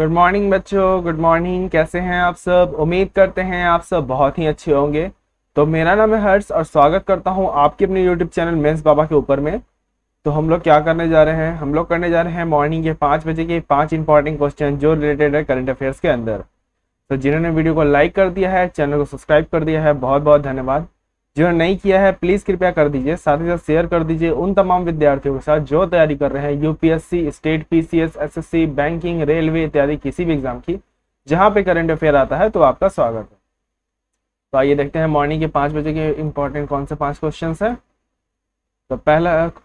Good morning बच्चों, good morning. कैसे हैं आप सब? उम्मीद करते हैं आप सब बहुत ही अच्छे होंगे। तो मेरा नाम है हर्ष और स्वागत करता हूं आपके अपने यूट्यूब चैनल मेंस बाबा के ऊपर में। तो हम लोग क्या करने जा रहे हैं? हम लोग करने जा रहे हैं मॉर्निंग के 5 बजे के 5 इंपॉर्टेंट क्वेश्चन जो रिलेटेड है करंट अफेयर्स के अंदर। तो जिन्होंने वीडियो को लाइक कर दिया है, चैनल को सब्सक्राइब कर दिया है, बहुत बहुत धन्यवाद। जिन्होंने नहीं किया है प्लीज़ कृपया कर दीजिए, साथ ही साथ शेयर कर दीजिए उन तमाम विद्यार्थियों के साथ जो तैयारी कर रहे हैं UPSC, state PCS, SSC, banking, railway इत्यादि किसी भी एग्जाम की जहां पे करंट अफेयर आता है। तो आपका स्वागत है। तो आइए देखते हैं मॉर्निंग के 5 बजे के इंपॉर्टेंट कौन से 5 क्वेश्चन है। तो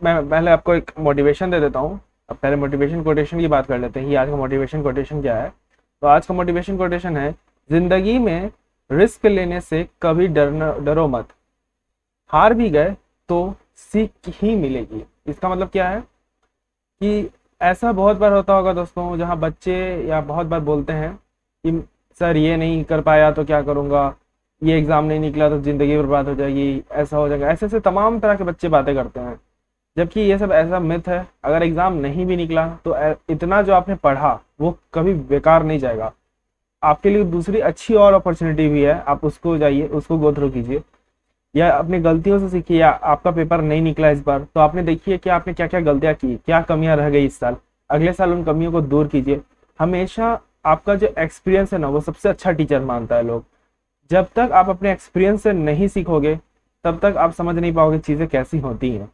मैं पहले आपको एक मोटिवेशन दे देता हूँ। अब पहले मोटिवेशन कोटेशन की बात कर लेते हैं। आज का मोटिवेशन कोटेशन क्या है? तो आज का मोटिवेशन कोटेशन है, जिंदगी में रिस्क लेने से कभी डरो मत, हार भी गए तो सीख ही मिलेगी। इसका मतलब क्या है कि ऐसा बहुत बार होता होगा दोस्तों, जहां बच्चे या बहुत बार बोलते हैं कि सर ये नहीं कर पाया तो क्या करूंगा, ये एग्जाम नहीं निकला तो जिंदगी बर्बाद हो जाएगी, ऐसा हो जाएगा। ऐसे ऐसे तमाम तरह के बच्चे बातें करते हैं, जबकि ये सब ऐसा मिथ है। अगर एग्जाम नहीं भी निकला तो इतना जो आपने पढ़ा वो कभी बेकार नहीं जाएगा। आपके लिए दूसरी अच्छी और अपॉर्चुनिटी भी है, आप उसको जाइए, उसको गो थ्रू कीजिए, या अपनी गलतियों से सीखिए। या आपका पेपर नहीं निकला इस बार तो आपने देखिए कि आपने क्या क्या गलतियां की, क्या कमियां रह गई इस साल। अगले साल उन कमियों को दूर कीजिए। हमेशा आपका जो एक्सपीरियंस है ना, वो सबसे अच्छा टीचर मानता है लोग। जब तक आप अपने एक्सपीरियंस से नहीं सीखोगे तब तक आप समझ नहीं पाओगे चीजें कैसी होती हैं।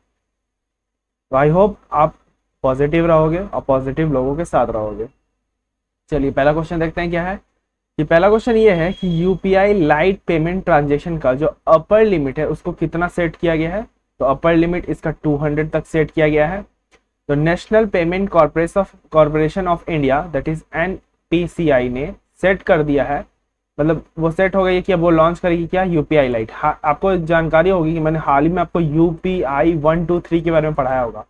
तो आई होप आप पॉजिटिव रहोगे और पॉजिटिव लोगों के साथ रहोगे। चलिए पहला क्वेश्चन देखते हैं क्या है। ये पहला क्वेश्चन ये है कि यूपीआई लाइट पेमेंट ट्रांजैक्शन का जो अपर लिमिट है उसको कितना सेट किया गया है? तो अपर लिमिट इसका 200 तक सेट किया गया है। तो national payment corporation of India that is NPCI ने सेट कर दिया है। मतलब वो सेट हो गई है कि अब वो लॉन्च करेगी क्या? UPI light. आपको जानकारी होगी कि मैंने हाल ही में आपको यूपीआई 1 2 3 के बारे में पढ़ाया होगा।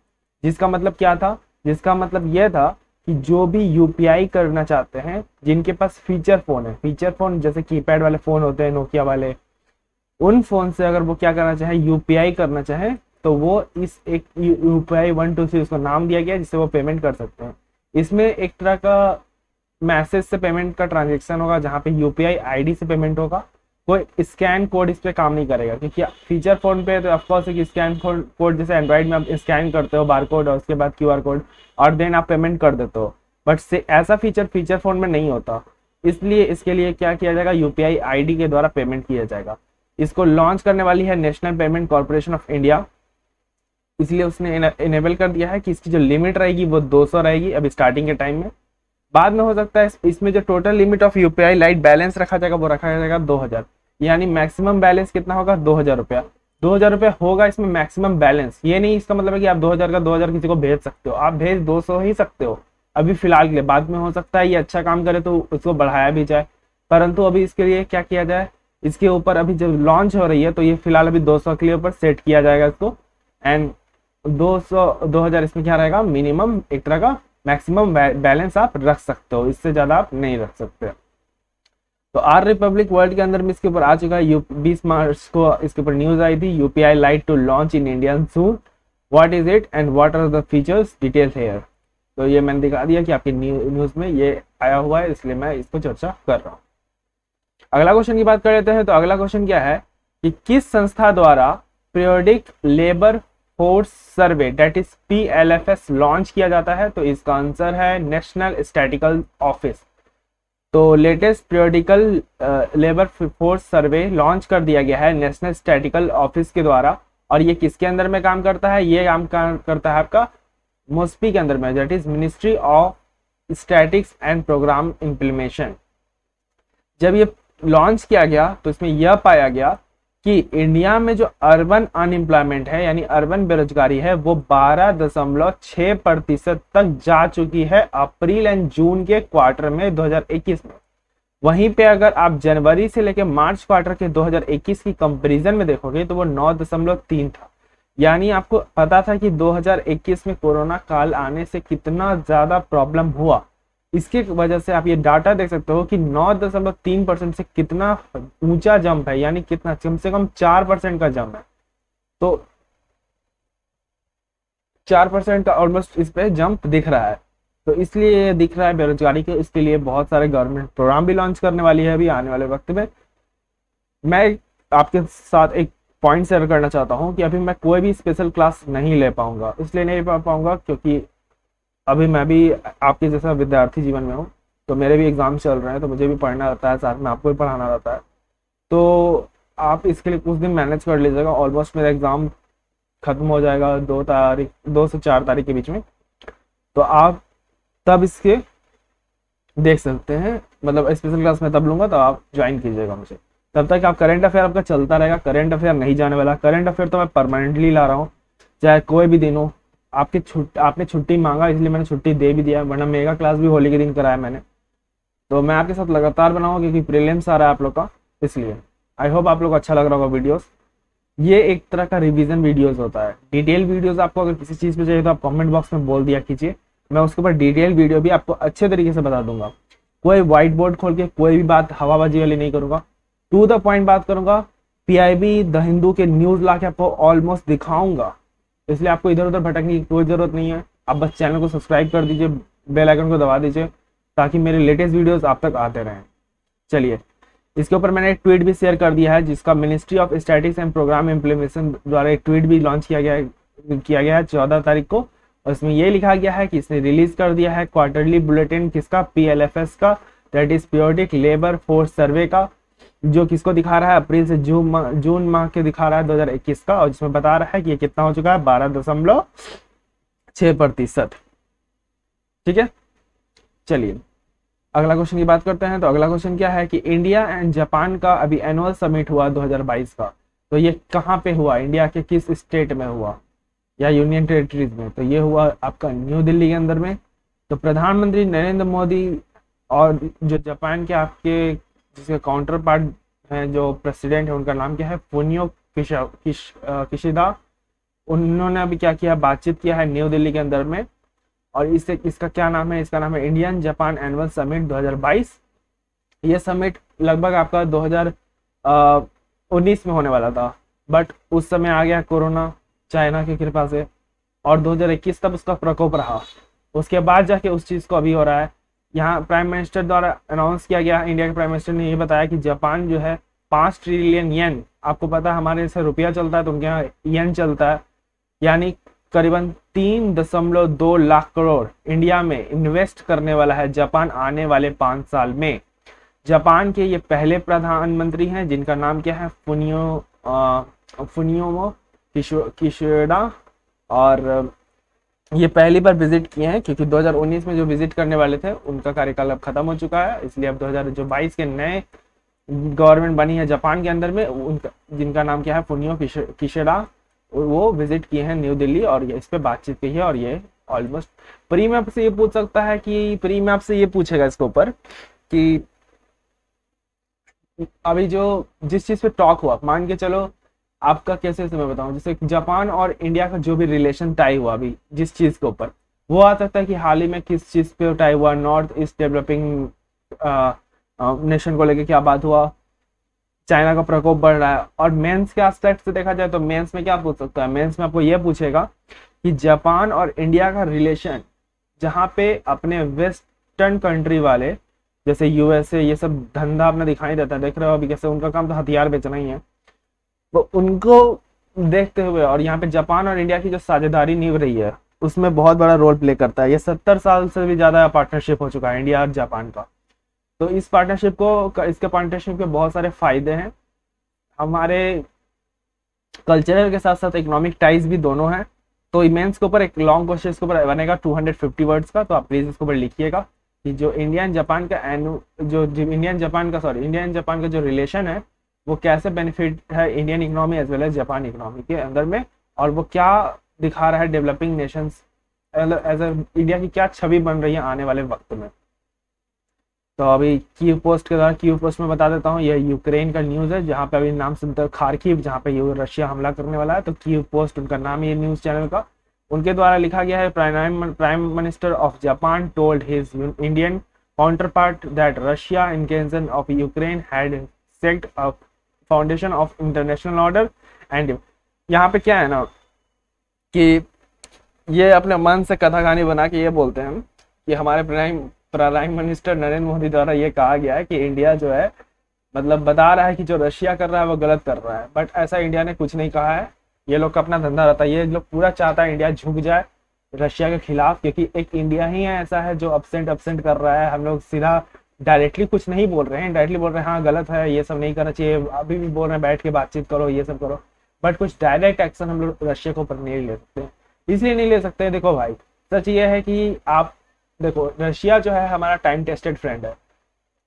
जिसका मतलब क्या था? जिसका मतलब यह था कि जो भी यूपीआई करना चाहते हैं, जिनके पास फीचर फोन है, फीचर फोन जैसे कीपैड वाले फोन होते हैं नोकिया वाले, उन फोन से अगर वो क्या करना चाहे, यूपीआई करना चाहे, तो वो इस एक यूपीआई 1 2 3 उसको नाम दिया गया जिससे वो पेमेंट कर सकते हैं। इसमें एक तरह का मैसेज से पेमेंट का ट्रांजेक्शन होगा, जहाँ पे यूपीआई आईडी से पेमेंट होगा। कोई स्कैन कोड इस पे काम नहीं करेगा, क्योंकि फीचर फोन पे तो ऑफकोर्स है कि स्कैन कोड जैसे एंड्रॉइड में आप स्कैन करते हो बार कोड और उसके बाद क्यूआर कोड और देन आप पेमेंट कर देते हो, बट से ऐसा फीचर फोन में नहीं होता। इसलिए इसके लिए क्या किया जाएगा? यूपीआई आईडी के द्वारा पेमेंट किया जाएगा। इसको लॉन्च करने वाली है national payment corporation of India, इसलिए उसने इनेबल कर दिया है कि इसकी जो लिमिट रहेगी वो 200 रहेगी अभी स्टार्टिंग के टाइम में। बाद में हो सकता है इसमें जो total limit of UPI light balance रखा जाएगा वो रखा जाएगा 2000, यानी मैक्सिमम बैलेंस कितना होगा? 2000 रुपया। 2000 रुपया होगा इसमें मैक्सिमम बैलेंस। ये नहीं इसका मतलब है कि आप 2000 का 2000 किसी को भेज सकते हो, आप भेज 200 ही सकते हो अभी फिलहाल के लिए। बाद में हो सकता है ये अच्छा काम करे तो उसको बढ़ाया भी जाए, परंतु अभी इसके लिए क्या किया जाए, इसके ऊपर अभी जब लॉन्च हो रही है तो ये फिलहाल अभी 200 के लिए ऊपर सेट किया जाएगा इसको। एंड 2000 इसमें क्या रहेगा? मिनिमम एक तरह का मैक्सिमम बैलेंस आप रख सकते हो, इससे ज्यादा आप नहीं रख सकते। तो आर रिपब्लिक वर्ल्ड के अंदर में इसके ऊपर आ चुका है। 20 मार्च को इसके ऊपर न्यूज आई थी, UPI lite to launch in India soon, what is it and what are the features, detail here. तो ये मैंने दिखा दिया कि आपकी न्यूज में ये आया हुआ है, इसलिए मैं इसको चर्चा कर रहा हूँ। अगला क्वेश्चन की बात कर लेते हैं। तो अगला क्वेश्चन क्या है कि किस संस्था द्वारा periodic labour force survey that is PLFS launch किया जाता है? तो इसका आंसर है नेशनल स्टैटिकल ऑफिस। तो latest periodical labour force survey launch कर दिया गया है नेशनल स्टैटिकल ऑफिस के द्वारा। और ये किसके अंदर में काम करता है? ये काम करता है आपका मोस्पी के अंदर में, that is ministry of statics and programme implementation. जब ये लॉन्च किया गया तो इसमें यह पाया गया कि इंडिया में जो अर्बन अनएम्प्लॉयमेंट है यानी अर्बन बेरोजगारी है वो 12.6% तक जा चुकी है अप्रैल एंड जून के क्वार्टर में 2021 में। वहीं पे अगर आप जनवरी से लेकर मार्च क्वार्टर के 2021 की कंपैरिजन में देखोगे तो वो 9.3 था। यानी आपको पता था कि 2021 में कोरोना काल आने से कितना ज्यादा प्रॉब्लम हुआ, इसके वजह से आप ये डाटा देख सकते हो कि 9.3% से कितना ऊंचा जंप है, यानी कितना कम से कम 4% का जंप है। तो 4% का ऑलमोस्ट इस पे जंप दिख रहा है। तो इसलिए ये दिख रहा है बेरोजगारी के, इसके लिए बहुत सारे गवर्नमेंट प्रोग्राम भी लॉन्च करने वाली है अभी आने वाले वक्त में। मैं आपके साथ एक पॉइंट शेयर करना चाहता हूँ कि अभी मैं कोई भी स्पेशल क्लास नहीं ले पाऊंगा, इसलिए नहीं ले पाऊंगा क्योंकि अभी मैं भी आपके जैसा विद्यार्थी जीवन में हूँ, तो मेरे भी एग्जाम चल रहे हैं, तो मुझे भी पढ़ना रहता है, साथ में आपको भी पढ़ाना रहता है। तो आप इसके लिए कुछ दिन मैनेज कर लीजिएगा। ऑलमोस्ट मेरा एग्जाम खत्म हो जाएगा 2 से 4 तारीख के बीच में, तो आप तब इसके देख सकते हैं, मतलब स्पेशल क्लास में तब लूंगा, तो आप ज्वाइन कीजिएगा मुझे। तब तक आप करंट अफेयर आपका चलता रहेगा, करंट अफेयर नहीं जाने वाला। करंट अफेयर तो मैं परमानेंटली ला रहा हूँ, चाहे कोई भी दिन हो। आपने छुट्टी मांगा इसलिए मैंने छुट्टी दे भी दिया, वरना मेगा क्लास भी होली के दिन कराया मैंने। तो मैं आपके साथ लगातार बनाऊंगा क्योंकि प्रीलिम्स आ रहा है आप लोग का, इसलिए आई होप आप लोग को अच्छा लग रहा होगा वीडियोस। ये एक तरह का रिवीजन वीडियोस होता है। डिटेल वीडियोस आपको अगर किसी चीज़ पे चाहिए तो आप कमेंट बॉक्स में बोल दिया कीजिए, मैं उसके ऊपर डिटेल वीडियो भी आपको अच्छे तरीके से बता दूंगा। कोई व्हाइट बोर्ड खोल के कोई भी बात हवाबाजी वाली नहीं करूंगा, टू द पॉइंट बात करूंगा। पीआईबी द हिंदू के न्यूज ला के आपको ऑलमोस्ट दिखाऊंगा, इसलिए आपको इधर उधर भटकने की कोई जरूरत नहीं है। आप बस चैनल को सब्सक्राइब कर दीजिए, बेल आइकन को दबा दीजिए ताकि मेरे लेटेस्ट वीडियोस आप तक आते रहें। चलिए, इसके ऊपर मैंने एक ट्वीट भी शेयर कर दिया है, जिसका ministry of statistics and programme implementation द्वारा एक ट्वीट भी लॉन्च किया गया है 14 तारीख को। और इसमें ये लिखा गया है कि इसने रिलीज कर दिया है क्वार्टरली बुलेटिन किसका, पीएलएफएस का, that is periodic labour force survey का, जो किसको दिखा रहा है, अप्रैल से जून माह के दिखा रहा है 2021 का, और जिसमें बता रहा है कि ये कितना हो चुका है, 12.6%। ठीक है, चलिए अगला क्वेश्चन की बात करते हैं। तो अगला क्वेश्चन क्या है कि इंडिया एंड जापान का अभी एनुअल समिट हुआ 2022 का, तो ये कहाँ पे हुआ, इंडिया के किस स्टेट में हुआ या यूनियन टेरिटरीज में? तो ये हुआ आपका न्यू दिल्ली के अंदर में। तो प्रधानमंत्री नरेंद्र मोदी और जो जापान के आपके जिसके काउंटर पार्ट हैं, जो प्रेसिडेंट है, उनका नाम क्या है, फुनियो किशिदा, उन्होंने अभी क्या किया, बातचीत किया है न्यू दिल्ली के अंदर में। और इसका क्या नाम है, इसका नाम है इंडियन जापान एनुअल समिट 2022। ये समिट लगभग आपका 2019 में होने वाला था, बट उस समय आ गया कोरोना चाइना की कृपा से, और 2021 तक उसका प्रकोप रहा। उसके बाद जाके उस चीज़ को अभी हो रहा है। यहाँ प्राइम मिनिस्टर द्वारा अनाउंस किया गया, इंडिया के प्राइम मिनिस्टर ने ये बताया कि जापान जो है 5 ट्रिलियन येन, आपको पता है हमारे जैसे रुपया चलता है तो उनके यहाँ येन चलता है, यानी करीबन 3.2 लाख करोड़ इंडिया में इन्वेस्ट करने वाला है जापान आने वाले 5 साल में। जापान के ये पहले प्रधानमंत्री हैं जिनका नाम क्या है, फुनियोमो किशिदा, और ये पहली बार विजिट किए हैं क्योंकि 2019 में जो विजिट करने वाले थे उनका कार्यकाल अब खत्म हो चुका है, इसलिए अब 2022 के नए गवर्नमेंट बनी है जापान के अंदर में, उनका जिनका नाम क्या है, फुनियो किशिदा, वो विजिट किए हैं न्यू दिल्ली और ये इस पे बातचीत की है। और ये ऑलमोस्ट प्री मैप से ये पूछ सकता है कि प्री मैप से ये पूछेगा इसके ऊपर कि अभी जो जिस चीज पे टॉक हुआ, मान के चलो आपका कैसे मैं बताऊं, जैसे जापान और इंडिया का जो भी रिलेशन टाई हुआ अभी जिस चीज के ऊपर, वो आ सकता है कि हाल ही में किस चीज पे टाई हुआ, नॉर्थ ईस्ट डेवलपिंग नेशन को लेके क्या बात हुआ, चाइना का प्रकोप बढ़ रहा है। और मेंस के एस्पेक्ट से देखा जाए तो मेंस में क्या पूछ सकता है, मेंस में आपको यह पूछेगा कि जापान और इंडिया का रिलेशन, जहाँ पे अपने वेस्टर्न कंट्री वाले जैसे यूएसए ये सब धंधा अपना दिखाई देता है, देख रहे हो अभी कैसे उनका काम तो हथियार बेचना ही है, तो उनको देखते हुए और यहाँ पे जापान और इंडिया की जो साझेदारी निभ रही है उसमें बहुत बड़ा रोल प्ले करता है। ये 70 साल से भी ज्यादा पार्टनरशिप हो चुका है इंडिया और जापान का। तो इस पार्टनरशिप को इसके पार्टनरशिप के बहुत सारे फायदे हैं, हमारे कल्चरल के साथ साथ इकोनॉमिक टाइज भी दोनों हैं। तो इमेंस के ऊपर एक लॉन्ग क्वेश्चन इसके ऊपर बनेगा 250 वर्ड्स का, तो आप प्लीज इसके ऊपर लिखिएगा कि जो इंडियन जापान का जो रिलेशन है वो कैसे बेनिफिट है Indian economy as well as Japan economy के अंदर में, और वो क्या दिखा रहा है डेवलपिंग नेशंस एज इंडिया की क्या छवि बन रही है आने वाले वक्त में। तो अभी कीव पोस्ट के द्वारा, कीव पोस्ट में बता देता हूँ, ये यूक्रेन का न्यूज़ है जहाँ पे अभी नाम सुनते हो खार्किव, जहाँ पे रशिया हमला करने वाला है। तो कीव पोस्ट उनका नाम है, ये न्यूज़ चैनल का, उनके द्वारा लिखा गया है, prime minister of Japan told his Indian counterpart that Russia invasion of Ukraine had set a foundation of international order and. यहाँ पे क्या है ना कि ये अपने मन से कथा कहानी बना के ये बोलते हैं कि हमारे प्राइम मिनिस्टर नरेंद्र मोदी द्वारा ये कहा गया है कि इंडिया जो है मतलब बता रहा है कि जो रशिया कर रहा है वो गलत कर रहा है, बट ऐसा इंडिया ने कुछ नहीं कहा है। ये लोग का अपना धंधा रहता है, ये लोग पूरा चाहता है इंडिया झुक जाए रशिया के खिलाफ, क्योंकि एक इंडिया ही है ऐसा है जो अपसेंट कर रहा है। हम लोग सीधा डायरेक्टली कुछ नहीं बोल रहे हैं, डायरेक्टली बोल रहे हैं हाँ गलत है, ये सब नहीं करना चाहिए, अभी भी बोल रहे हैं बैठ के बातचीत करो, ये सब करो, बट कुछ डायरेक्ट एक्शन हम लोग रशिया के ऊपर नहीं ले सकते। इसलिए नहीं ले सकते, देखो भाई सच ये है कि आप देखो रशिया जो है हमारा टाइम टेस्टेड फ्रेंड है।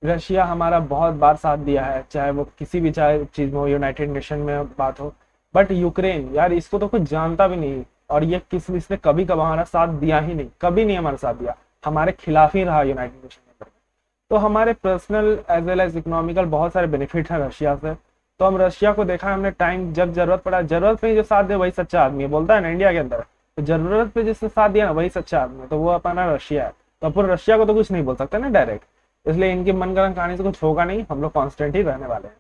रशिया हमारा बहुत बार साथ दिया है, चाहे वो किसी भी चाहे चीज में हो, यूनाइटेड नेशन में बात हो। बट यूक्रेन यार इसको तो कुछ जानता भी नहीं, और ये इसने कभी कभी हमारा साथ दिया ही नहीं, कभी नहीं हमारा साथ दिया, हमारे खिलाफ ही रहा यूनाइटेड नेशन में। तो हमारे personal as well as economical बहुत सारे बेनिफिट है रशिया से। तो हम रशिया को देखा हमने, टाइम जब जरूरत पड़ा, जरूरत पे जो साथ दे वही सच्चा आदमी है, बोलता है ना इंडिया के अंदर, तो जरूरत पे जिसने साथ दिया ना वही सच्चा आदमी है, तो वो अपना रशिया है। तो पूरे रशिया को तो कुछ नहीं बोल सकते ना डायरेक्ट, इसलिए इनकी मनगढ़ंत कहानी से कुछ होगा नहीं, हम लोग कॉन्स्टेंट ही रहने वाले हैं।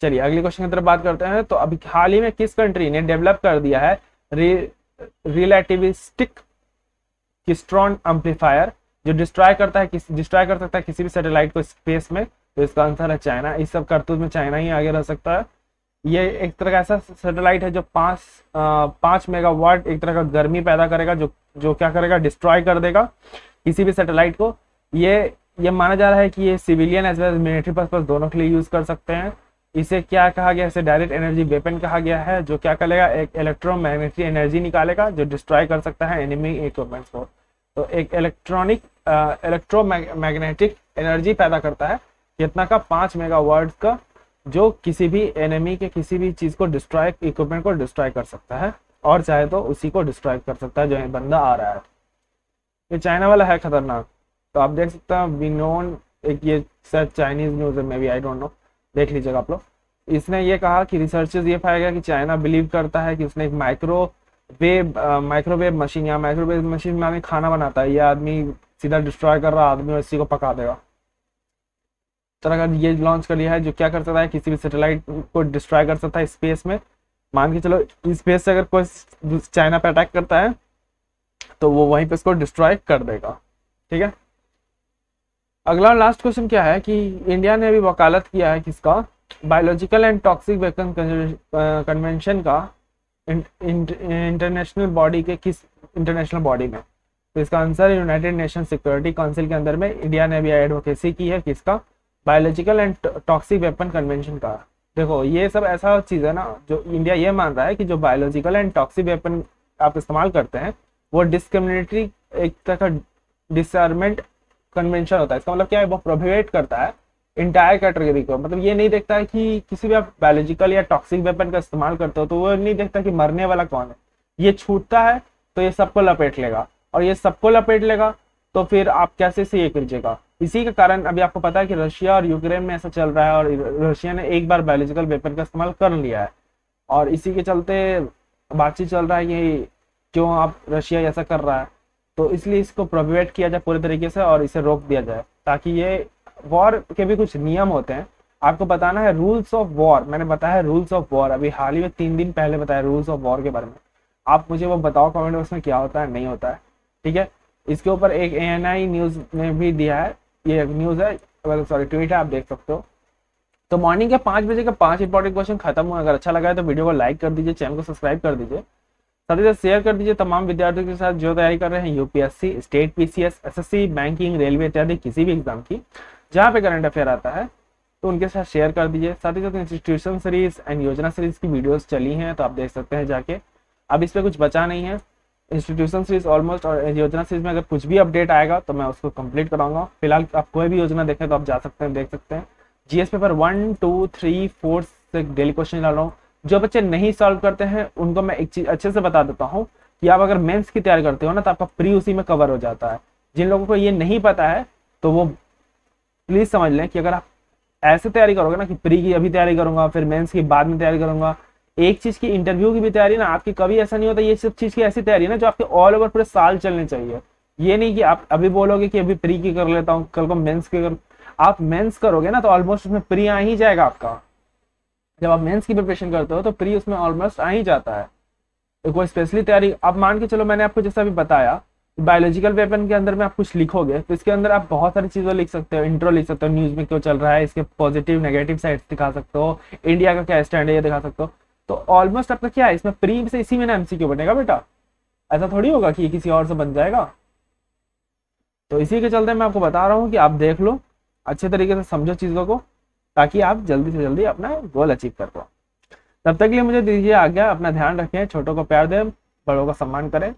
चलिए अगले क्वेश्चन की तरफ बात करते हैं। तो अभी हाल ही में किस कंट्री ने डेवलप कर दिया है रिलेटिविस्टिक किस्ट्रॉन एम्पलीफायर, जो डिस्ट्रॉय कर सकता है किसी भी सैटेलाइट को स्पेस में? तो इसका आंसर है चाइना। इस सब करतूत में चाइना ही आगे रह सकता है। ये एक तरह का ऐसा सैटेलाइट है जो 5 मेगावाट एक तरह का गर्मी पैदा करेगा, जो क्या करेगा, डिस्ट्रॉय कर देगा किसी भी सैटेलाइट को। ये माना जा रहा है कि ये civilian as well as military purpose दोनों के लिए यूज कर सकते हैं। इसे क्या कहा गया, इसे डायरेक्ट एनर्जी वेपन कहा गया है, जो क्या करेगा, एक इलेक्ट्रोमैग्नेटिक एनर्जी निकालेगा जो डिस्ट्रॉय कर सकता है एनिमी इक्विपमेंट्स को। तो एक इलेक्ट्रोमैग्नेटिक एनर्जी पैदा करता है कितना का, 5 मेगावाट का, जो किसी भी एनिमी के किसी भी चीज को डिस्ट्रॉय, इक्विपमेंट को डिस्ट्रॉय कर सकता है, और चाहे तो उसी को डिस्ट्रॉय कर सकता है जो ये बंदा आ रहा है। ये चाइना वाला है खतरनाक। तो आप देख सकते हैं विनोन, एक ये शायद चाइनीज न्यूज है, maybe I don't know, देख लीजिएगा आप लोग। इसने ये कहा कि रिसर्चर्स ये पाया गया कि चाइना बिलीव करता है कि उसने एक माइक्रोवेव मशीन या माइक्रोवेव मशीन में आदमी खाना बनाता है, ये आदमी सीधा डिस्ट्रॉय कर रहा आदमी और इसी को पका देगा। तरह का ये लॉन्च कर लिया है जो क्या कर सकता है, किसी भी सैटेलाइट को डिस्ट्रॉय कर सकता है स्पेस में। मान के चलो स्पेस से अगर कोई चाइना पे अटैक करता है तो वो वहीं पे इसको डिस्ट्रॉय कर देगा। ठीक है, अगला लास्ट क्वेश्चन क्या है कि इंडिया ने अभी वकालत किया है किसका, biological and toxic weapon convention का इंटरनेशनल बॉडी के, किस इंटरनेशनल बॉडी में? तो इसका आंसर है यूनाइटेड नेशन सिक्योरिटी काउंसिल के अंदर में इंडिया ने अभी एडवोकेसी की है किसका, biological and toxic weapon convention का। देखो ये सब ऐसा चीज है ना जो इंडिया ये मान रहा है कि जो बायोलॉजिकल एंड टॉक्सिक वेपन आप इस्तेमाल करते हैं वो डिस्क्रिमिनेटरी, एक तरह का डिसआर्मेंट कन्वेंशन होता है। इसका मतलब क्या है, वो प्रोहिबिट करता है इंटायर कैटेगरी को। मतलब ये नहीं देखता है कि किसी भी आप बायोलॉजिकल या टॉक्सिक वेपन का इस्तेमाल करते हो तो वो नहीं देखता कि मरने वाला कौन है, ये छूटता है तो ये सबको लपेट लेगा, और ये सबको लपेट लेगा तो फिर आप कैसे से ये कीजिएगा। इसी के कारण अभी आपको पता है कि रशिया और यूक्रेन में ऐसा चल रहा है, और रशिया ने एक बार बायोलॉजिकल वेपन का इस्तेमाल कर लिया है, और इसी के चलते बातचीत चल रहा है कि क्यों आप रशिया ऐसा कर रहा है। तो इसलिए इसको प्रोहिबिट किया जाए पूरे तरीके से और इसे रोक दिया जाए, ताकि ये वॉर के भी कुछ नियम होते हैं, आपको बताना है रूल्स ऑफ वॉर। मैंने बताया रूल्स ऑफ वॉर, अभी हाल ही में 3 दिन पहले बताया रूल्स ऑफ वॉर के बारे में। आप मुझे वो बताओ कमेंट बॉक्स में क्या होता है नहीं होता है। ठीक है, इसके ऊपर एक ANI न्यूज ने भी दिया है, ये न्यूज है, सॉरी ट्वीट है, आप देख सकते हो। तो मॉर्निंग के 5 बजे का 5 इंपॉर्टेंट क्वेश्चन खत्म हुआ। अगर अच्छा लगा है तो वीडियो को लाइक कर दीजिए, चैनल को सब्सक्राइब कर दीजिए, साथ ही साथ शेयर कर दीजिए तमाम विद्यार्थियों के साथ जो तैयारी कर रहे हैं UPSC, state PCS, SSC, banking, railway इत्यादि किसी भी एग्जाम की जहाँ पे करंट अफेयर आता है, तो उनके साथ शेयर कर दीजिए। साथ ही साथ इंस्टीट्यूशन सीरीज एंड योजना सीरीज की वीडियोस चली हैं, तो आप देख सकते हैं जाके। अब इस पर कुछ बचा नहीं है, इंस्टीट्यूशन सीरीज ऑलमोस्ट, और योजना सीरीज में अगर कुछ भी अपडेट आएगा तो मैं उसको कंप्लीट कराऊंगा। फिलहाल आप कोई भी योजना देखें तो आप जा सकते हैं, देख सकते हैं। GS पेपर 1, 2, 3, 4 से डेली क्वेश्चन डाल रहा हूँ। जो बच्चे नहीं सॉल्व करते हैं उनको मैं एक चीज अच्छे से बता देता हूँ कि आप अगर मेंस की तैयारी करते हो ना तो आपका प्री उसी में कवर हो जाता है। जिन लोगों को ये नहीं पता है तो वो प्लीज समझ लें कि अगर आप ऐसे तैयारी करोगे ना कि प्री की अभी तैयारी करूंगा फिर मेंस की बाद में तैयारी करूंगा, एक चीज की इंटरव्यू की भी तैयारी ना आपकी कभी ऐसा नहीं होता। ये सब चीज की ऐसी तैयारी ना जो आपके ऑल ओवर पूरे साल चलनी चाहिए। ये नहीं कि आप अभी बोलोगे कि अभी प्री की कर लेता हूँ, कल को मेंस की कर, आप मेंस करोगे ना तो ऑलमोस्ट उसमें प्री आ ही जाएगा आपका। जब आप मेंस की प्रिपरेशन करते हो तो प्री उसमें ऑलमोस्ट आ ही जाता है। कोई स्पेशली तैयारी आप मान के चलो, मैंने आपको जैसा भी बताया बायोलॉजिकल वेपन के अंदर में आप कुछ लिखोगे तो इसके अंदर आप बहुत सारी चीजें लिख सकते हो, इंट्रो लिख सकते हो, न्यूज में क्यों चल रहा है, इसके पॉजिटिव नेगेटिव साइड्स दिखा सकते हो, इंडिया का क्या स्टैंड है ये दिखा सकते हो। तो ऑलमोस्ट आपका क्या है इसमें प्री से इसी में ना एमसीक्यू बनेगा बेटा, ऐसा थोड़ी होगा कि किसी और से बन जाएगा। तो इसी के चलते मैं आपको बता रहा हूँ कि आप देख लो, अच्छे तरीके से समझो चीजों को, ताकि आप जल्दी से जल्दी अपना गोल अचीव कर पाओ। तब तक के लिए मुझे दीजिए आज्ञा, अपना ध्यान रखें, छोटों को प्यार दें, बड़ों का सम्मान करें।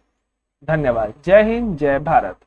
धन्यवाद। जय हिंद, जय भारत।